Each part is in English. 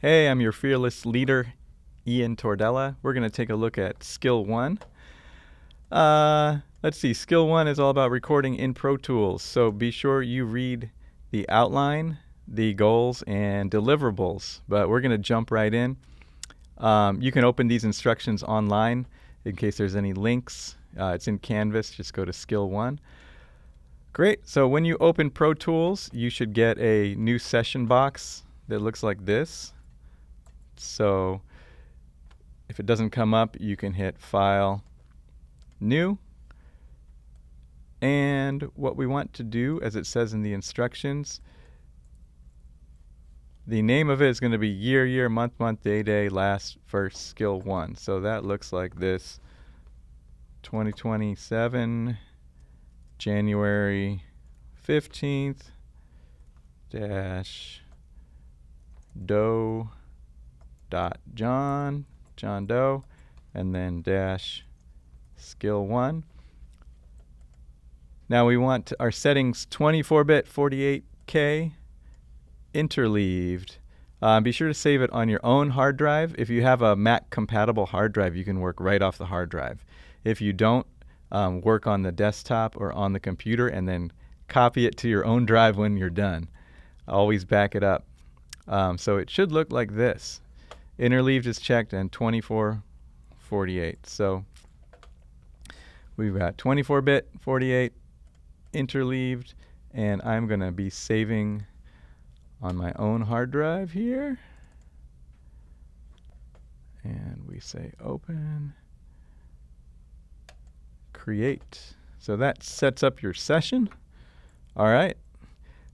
Hey, I'm your fearless leader, Ian Tordella. We're going to take a look at Skill 1. Let's see, Skill 1 is all about recording in Pro Tools, so be sure you read the outline, the goals, and deliverables, but we're going to jump right in. You can open these instructions online in case there's any links. It's in Canvas. Just go to Skill 1. Great. So when you open Pro Tools, you should get a new session box that looks like this. So if it doesn't come up, you can hit File, New. And what we want to do, as it says in the instructions, the name of it is going to be year, month, day, last, first, Skill 1. So that looks like this. 2027, January 15th, dash Doe dot John Doe, and then dash Skill 1. Now we want our settings 24-bit 48K interleaved. Be sure to save it on your own hard drive. If you have a Mac compatible hard drive, you can work right off the hard drive. If you don't, work on the desktop or on the computer and then copy it to your own drive when you're done. Always back it up. So it should look like this. Interleaved is checked and 2448. So we've got 24-bit 48 interleaved, and I'm going to be saving on my own hard drive here. And we say open, create. So that sets up your session. All right.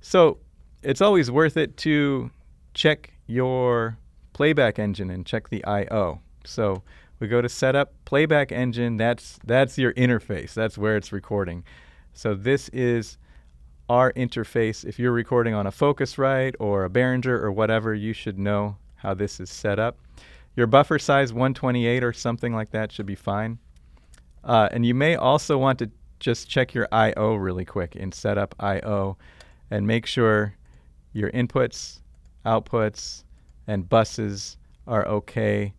So it's always worth it to check your playback engine and check the I/O. So we go to Setup, Playback Engine. That's your interface. That's where it's recording. So this is our interface. If you're recording on a Focusrite or a Behringer or whatever, you should know how this is set up. Your buffer size 128 or something like that should be fine. And you may also want to just check your I/O really quick in Setup I/O and make sure your inputs, outputs, and buses are okay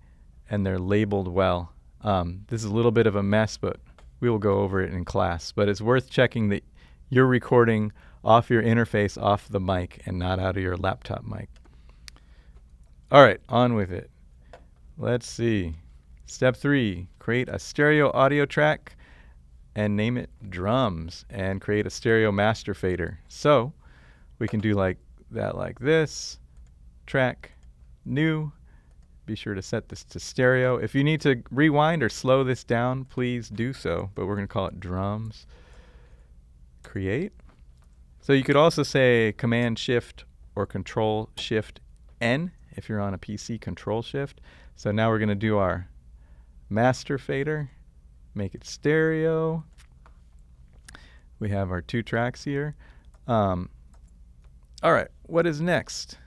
and they're labeled well. This is a little bit of a mess, but we will go over it in class. But it's worth checking that you're recording off your interface, off the mic, and not out of your laptop mic. All right, on with it. Let's see. Step 3, create a stereo audio track and name it drums and create a stereo master fader. So we can do like that, like this. Track, new. Be sure to set this to stereo. If you need to rewind or slow this down, please do so, but we're going to call it drums. Create. So you could also say Command Shift or Control Shift N if you're on a PC, Control Shift. So now we're going to do our master fader, make it stereo. We have our 2 tracks here. All right, what is next?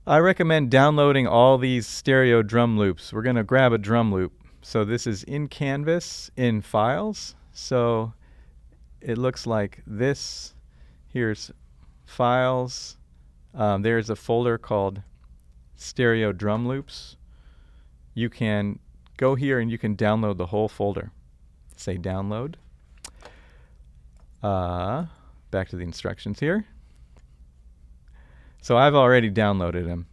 I recommend downloading all these stereo drum loops. We're going to grab a drum loop. So this is in Canvas, in Files. So it looks like this. Here's Files. There's a folder called Stereo Drum Loops. You can go here and you can download the whole folder. Say download. Back to the instructions here. So I've already downloaded them.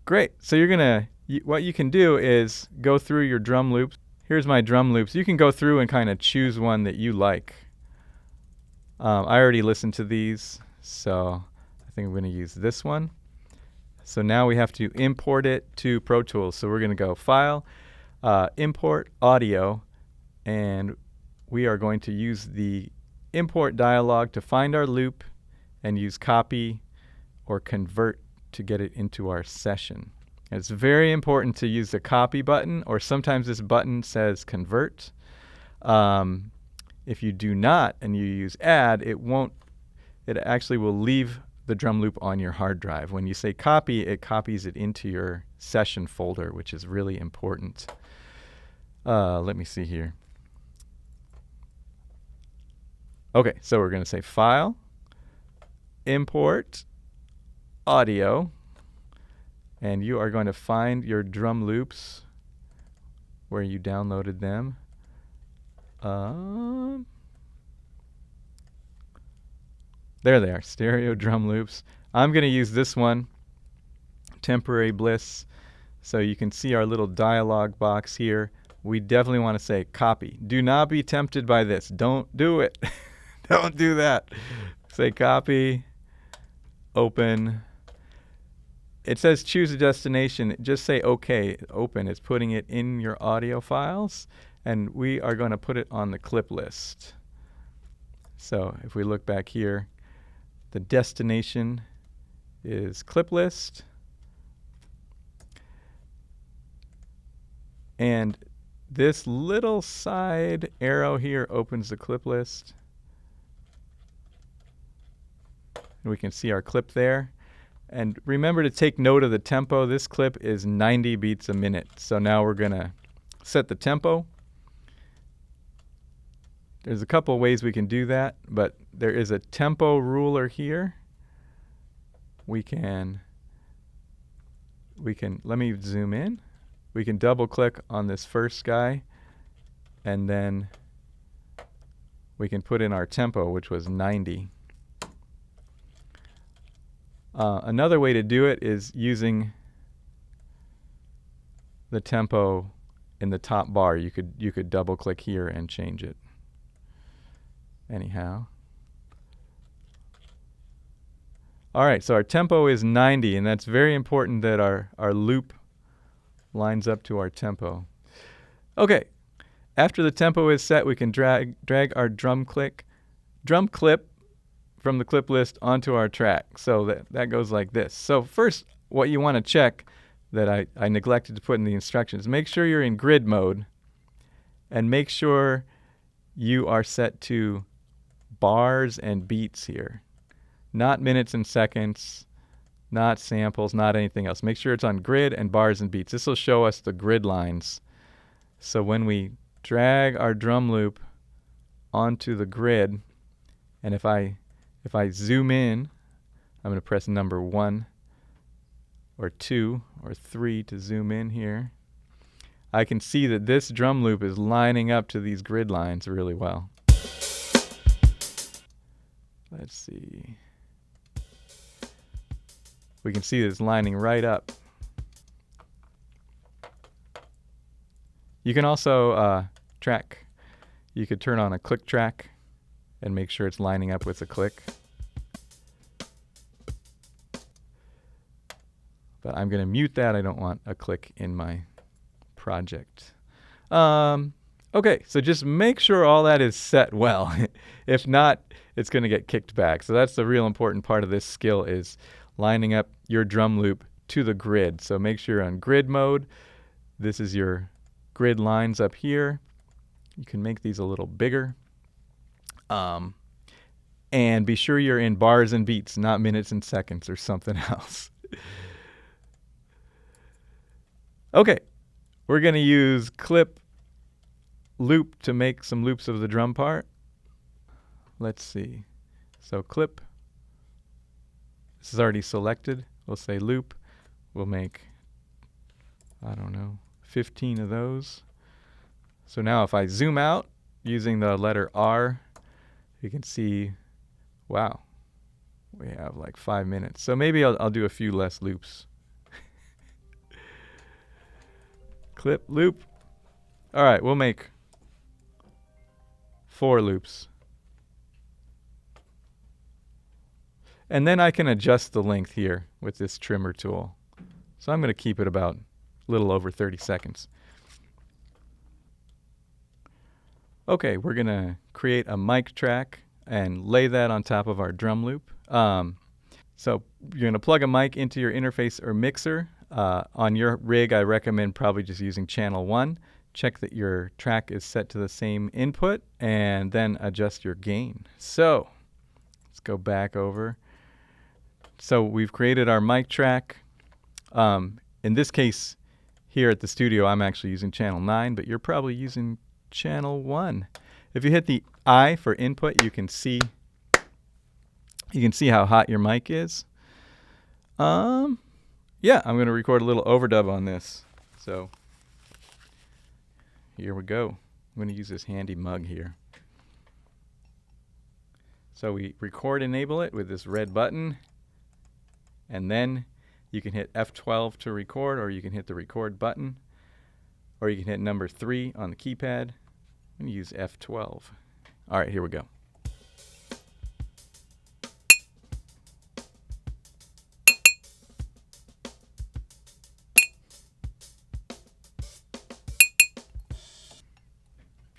Great. So what you can do is go through your drum loops. Here's my drum loops. You can go through and kind of choose one that you like. I already listened to these, so I think I'm going to use this one. So now we have to import it to Pro Tools. So we're going to go File, Import Audio, and we are going to use the import dialog to find our loop and use copy or convert to get it into our session. And it's very important to use the copy button, or sometimes this button says convert. If you do not and you use add, it actually will leave the drum loop on your hard drive. When you say copy, it copies it into your session folder, which is really important. Let me see here. Okay, so we're going to say File, Import, audio, and you are going to find your drum loops where you downloaded them. There they are, stereo drum loops. I'm going to use this one, Temporary Bliss. So you can see our little dialog box here. We definitely want to say copy. Do not be tempted by this. Don't do it. Don't do that. Say copy, open. It says choose a destination. Just say OK, open. It's putting it in your audio files. And we are going to put it on the clip list. So if we look back here, the destination is clip list. And this little side arrow here opens the clip list. And we can see our clip there. And remember to take note of the tempo. This clip is 90 beats a minute. So now we're going to set the tempo. There's a couple ways we can do that, but there is a tempo ruler here. We can, let me zoom in. We can double click on this first guy, and then we can put in our tempo, which was 90. Another way to do it is using the tempo in the top bar. You could double click here and change it. Anyhow. All right, so our tempo is 90, and that's very important that our loop lines up to our tempo. Okay, after the tempo is set, we can drag our drum clip from the clip list onto our track. So that goes like this. So first, what you want to check that I neglected to put in the instructions, make sure you're in grid mode, and make sure you are set to bars and beats here. Not minutes and seconds, not samples, not anything else. Make sure it's on grid and bars and beats. This will show us the grid lines. So when we drag our drum loop onto the grid, and if I zoom in, I'm going to press number 1 or 2 or 3 to zoom in here. I can see that this drum loop is lining up to these grid lines really well. Let's see. We can see that it's lining right up. You can also track. You could turn on a click track and make sure it's lining up with the click. But I'm going to mute that. I don't want a click in my project. Okay, so just make sure all that is set well. If not, it's going to get kicked back. So that's the real important part of this skill, is lining up your drum loop to the grid. So make sure you're on grid mode. This is your grid lines up here. You can make these a little bigger. And be sure you're in bars and beats, not minutes and seconds or something else. Okay, we're going to use clip loop to make some loops of the drum part. Let's see. So clip. This is already selected. We'll say loop. We'll make, 15 of those. So now if I zoom out using the letter R, you can see, wow, we have like 5 minutes. So maybe I'll do a few less loops. Clip, loop. All right, we'll make 4 loops. And then I can adjust the length here with this trimmer tool. So I'm going to keep it about a little over 30 seconds. Okay, we're going to create a mic track and lay that on top of our drum loop. So you're going to plug a mic into your interface or mixer. On your rig, I recommend probably just using channel 1. Check that your track is set to the same input, and then adjust your gain. So let's go back over. So we've created our mic track. In this case, here at the studio, I'm actually using channel 9, but you're probably using channel 1. If you hit the I for input, you can see how hot your mic is. Yeah, I'm going to record a little overdub on this. So here we go. I'm going to use this handy mug here. So we record enable it with this red button, and then you can hit F12 to record, or you can hit the record button, or you can hit number 3 on the keypad. I'm going to use F12. All right, here we go.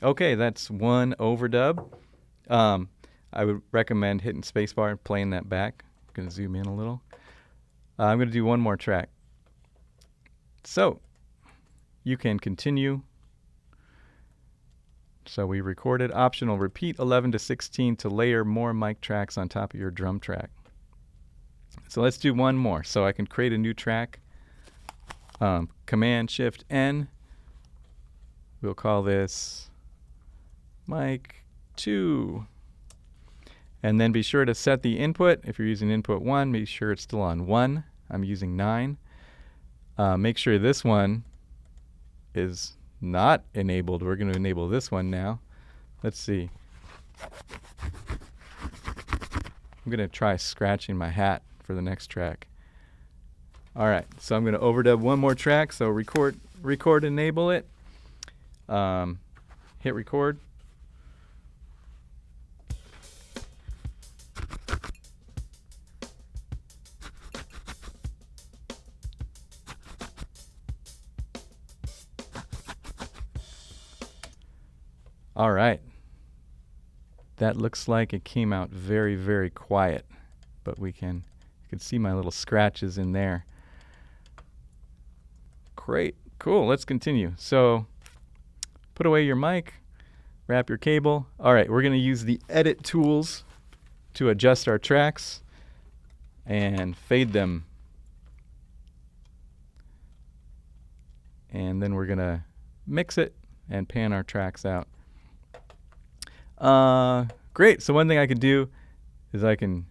Okay, that's one overdub. I would recommend hitting spacebar and playing that back. I'm going to zoom in a little. I'm going to do one more track. So you can continue. So we recorded optional repeat 11 to 16 to layer more mic tracks on top of your drum track. So let's do one more. So I can create a new track. Command Shift N. We'll call this mic 2. And then be sure to set the input. If you're using input 1, be sure it's still on 1. I'm using 9. Make sure this one is not enabled. We're going to enable this one now. Let's see. I'm going to try scratching my hat for the next track. All right, so I'm going to overdub one more track. So record, enable it. Hit record. All right. That looks like it came out very, very quiet, but you can see my little scratches in there. Great. Cool. Let's continue. So put away your mic, wrap your cable. All right, we're going to use the edit tools to adjust our tracks and fade them. And then we're going to mix it and pan our tracks out. Great. So one thing I could do is I can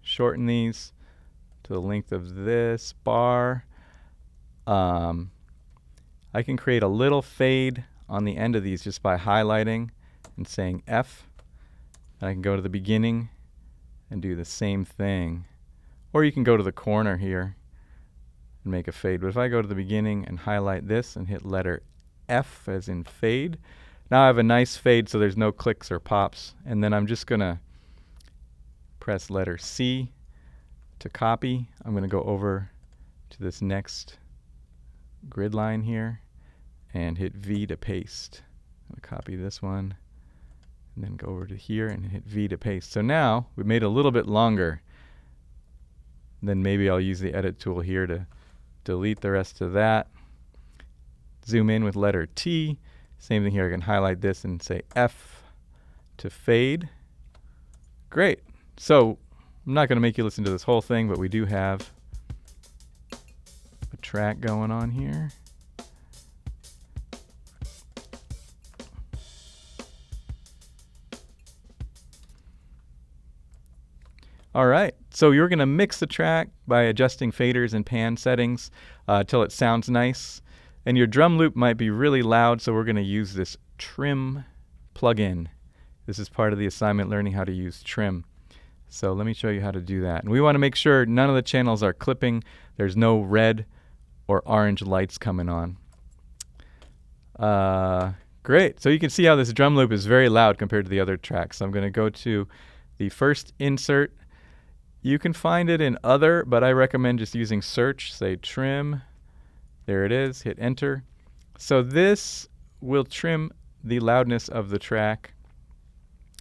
shorten these to the length of this bar. I can create a little fade on the end of these just by highlighting and saying F. And I can go to the beginning and do the same thing. Or you can go to the corner here and make a fade. But if I go to the beginning and highlight this and hit letter F as in fade, now I have a nice fade so there's no clicks or pops. And then I'm just going to press letter C to copy. I'm going to go over to this next grid line here and hit V to paste. I'm going to copy this one and then go over to here and hit V to paste. So now we made it a little bit longer. Then maybe I'll use the edit tool here to delete the rest of that. Zoom in with letter T. Same thing here. I can highlight this and say F to fade. Great. So I'm not going to make you listen to this whole thing, but we do have a track going on here. All right, so you're going to mix the track by adjusting faders and pan settings till it sounds nice. And your drum loop might be really loud, so we're going to use this trim plugin. This is part of the assignment, learning how to use trim. So let me show you how to do that. And we want to make sure none of the channels are clipping. There's no red or orange lights coming on. Great. So you can see how this drum loop is very loud compared to the other tracks. So I'm going to go to the first insert. You can find it in other, but I recommend just using search. Say trim. There it is. Hit enter. So this will trim the loudness of the track.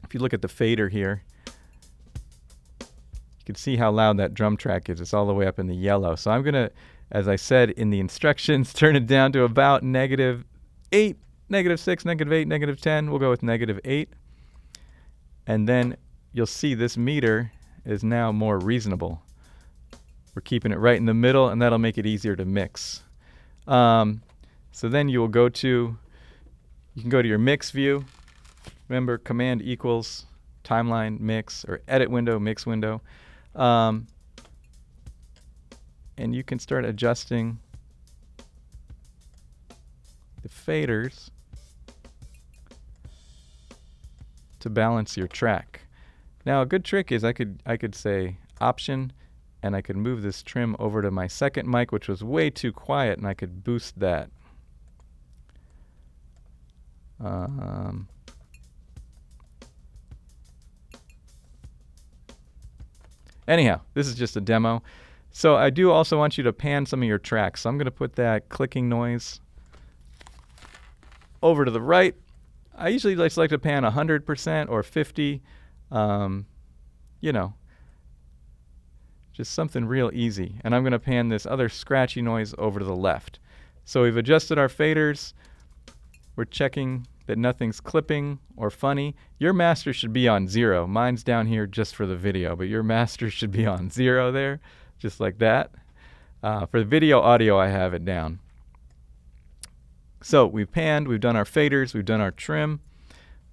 If you look at the fader here, you can see how loud that drum track is. It's all the way up in the yellow. So I'm going to, as I said in the instructions, turn it down to about -8, -6, -8, -10. We'll go with -8. And then you'll see this meter is now more reasonable. We're keeping it right in the middle, and that'll make it easier to mix. So then you can go to your mix view. Remember, command equals timeline mix, or edit window, mix window. and you can start adjusting the faders to balance your track. Now a good trick is I could say Option, and I could move this trim over to my second mic, which was way too quiet, and I could boost that. Anyhow, this is just a demo. So I do also want you to pan some of your tracks. So I'm going to put that clicking noise over to the right. I usually just like to pan 100% or 50. You know, just something real easy. And I'm going to pan this other scratchy noise over to the left. So we've adjusted our faders. We're checking that nothing's clipping or funny. Your master should be on 0. Mine's down here just for the video, but your master should be on 0 there, just like that. For the video audio, I have it down. So we've panned, we've done our faders, we've done our trim.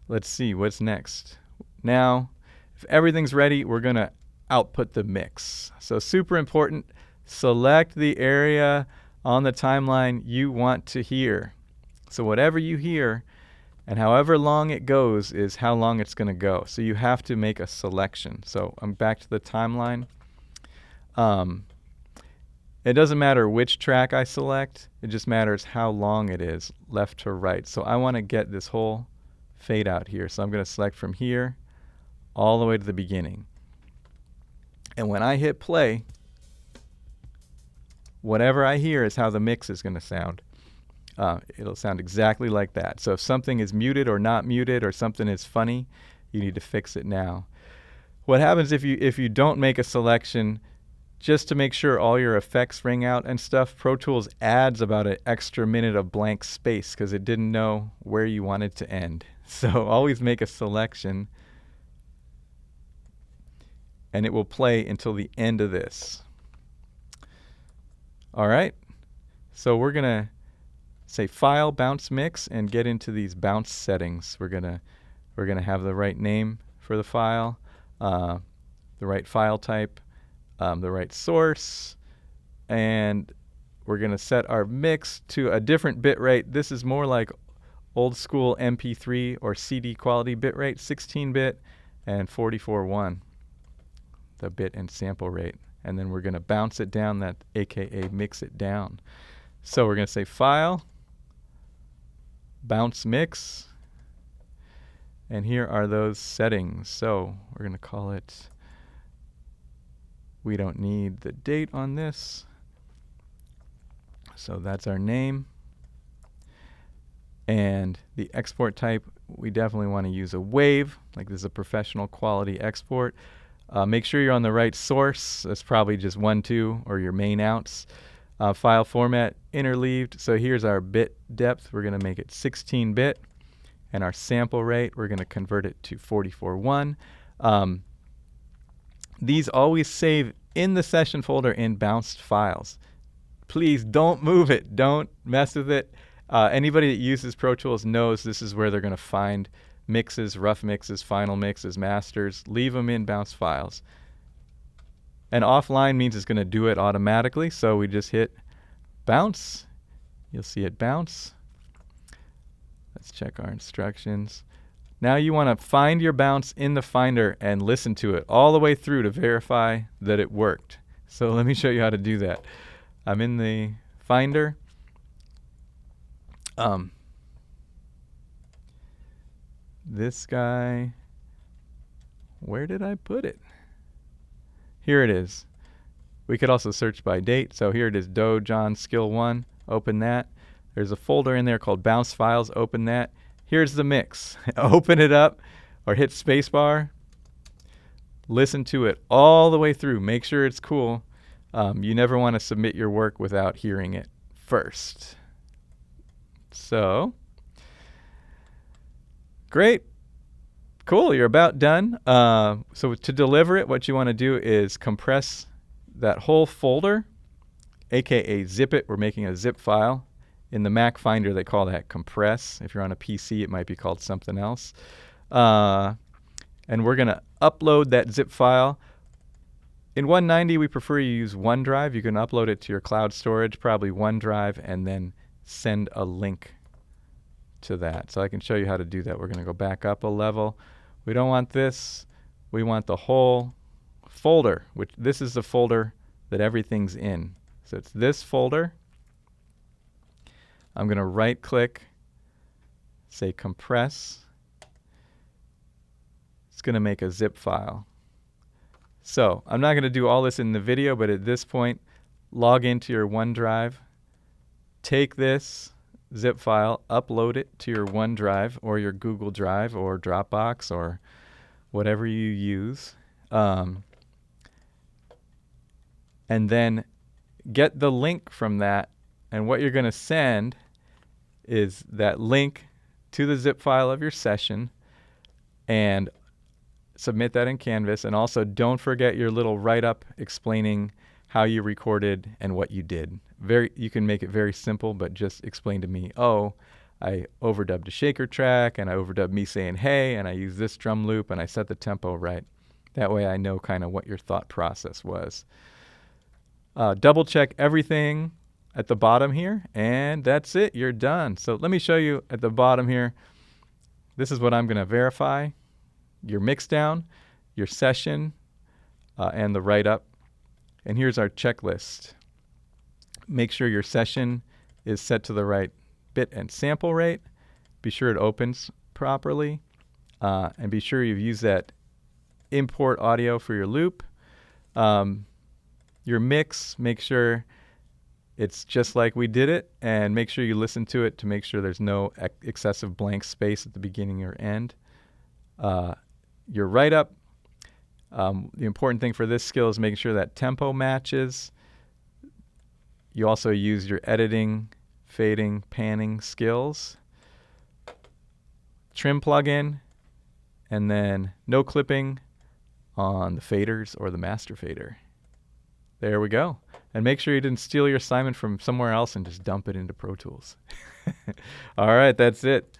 Let's see what's next. Now, if everything's ready, we're going to output the mix. So super important, select the area on the timeline you want to hear. So whatever you hear and however long it goes is how long it's going to go. So you have to make a selection. So I'm back to the timeline. It doesn't matter which track I select. It just matters how long it is, left to right. So I want to get this whole fade out here. So I'm going to select from here all the way to the beginning. And when I hit play, whatever I hear is how the mix is going to sound. It'll sound exactly like that. So if something is muted or not muted or something is funny, you need to fix it now. What happens if you don't make a selection, just to make sure all your effects ring out and stuff, Pro Tools adds about an extra minute of blank space because it didn't know where you wanted to end. So always make a selection, and it will play until the end of this. All right, so we're going to say File, Bounce Mix, and get into these bounce settings. We're gonna have the right name for the file, the right file type, the right source, and we're going to set our mix to a different bit rate. This is more like old school MP3 or CD quality bit rate, 16-bit and 44.1, the bit and sample rate. And then we're going to bounce it down, that aka mix it down. So we're going to say File, Bounce Mix, and here are those settings. So we're going to call it, we don't need the date on this, so that's our name. And the export type, we definitely want to use a WAV, like this is a professional quality export. Make sure you're on the right source. That's probably just 1.2 or your main outs. File format, interleaved. So here's our bit depth. We're going to make it 16-bit. And our sample rate, we're going to convert it to 44.1. These always save in the session folder in bounced files. Please don't move it. Don't mess with it. Anybody that uses Pro Tools knows this is where they're going to find mixes, rough mixes, final mixes, masters. Leave them in bounce files. And offline means it's going to do it automatically, so we just hit bounce. You'll see it bounce. Let's check our instructions. Now you want to find your bounce in the Finder and listen to it all the way through to verify that it worked. So let me show you how to do that. I'm in the Finder. This guy, where did I put it? Here it is. We could also search by date. So here it is, Do John Skill 1. Open that. There's a folder in there called Bounce Files. Open that. Here's the mix. Open it up or hit spacebar. Listen to it all the way through. Make sure it's cool. You never want to submit your work without hearing it first. So, great. Cool, you're about done. So to deliver it, what you want to do is compress that whole folder, aka zip it. We're making a zip file. In the Mac Finder, they call that compress. If you're on a PC, it might be called something else. And we're going to upload that zip file In 190, we prefer you use OneDrive. You can upload it to your cloud storage, probably OneDrive, and then send a link to that. So I can show you how to do that. We're going to go back up a level. We don't want this. We want the whole folder, which this is the folder that everything's in. So it's this folder. I'm going to right click, say compress. It's going to make a zip file. So I'm not going to do all this in the video, but at this point, log into your OneDrive, take this zip file, upload it to your OneDrive or your Google Drive or Dropbox or whatever you use, and then get the link from that. And what you're going to send is that link to the zip file of your session and submit that in Canvas. And also don't forget your little write-up explaining how you recorded and what you did. You can make it very simple, but just explain to me, oh, I overdubbed a shaker track and I overdubbed me saying hey, and I used this drum loop and I set the tempo right. That way I know kind of what your thought process was. Double check everything at the bottom here, and that's it. You're done. So let me show you at the bottom here. This is what I'm going to verify. Your mix down, your session, and the write-up. And here's our checklist. Make sure your session is set to the right bit and sample rate. Be sure it opens properly. And be sure you've used that import audio for your loop. Your mix, make sure it's just like we did it, and make sure you listen to it to make sure there's no excessive blank space at the beginning or end. Your write-up, the important thing for this skill is making sure that tempo matches. You also use your editing, fading, panning skills. Trim plugin, and then no clipping on the faders or the master fader. There we go. And make sure you didn't steal your assignment from somewhere else and just dump it into Pro Tools. All right, that's it.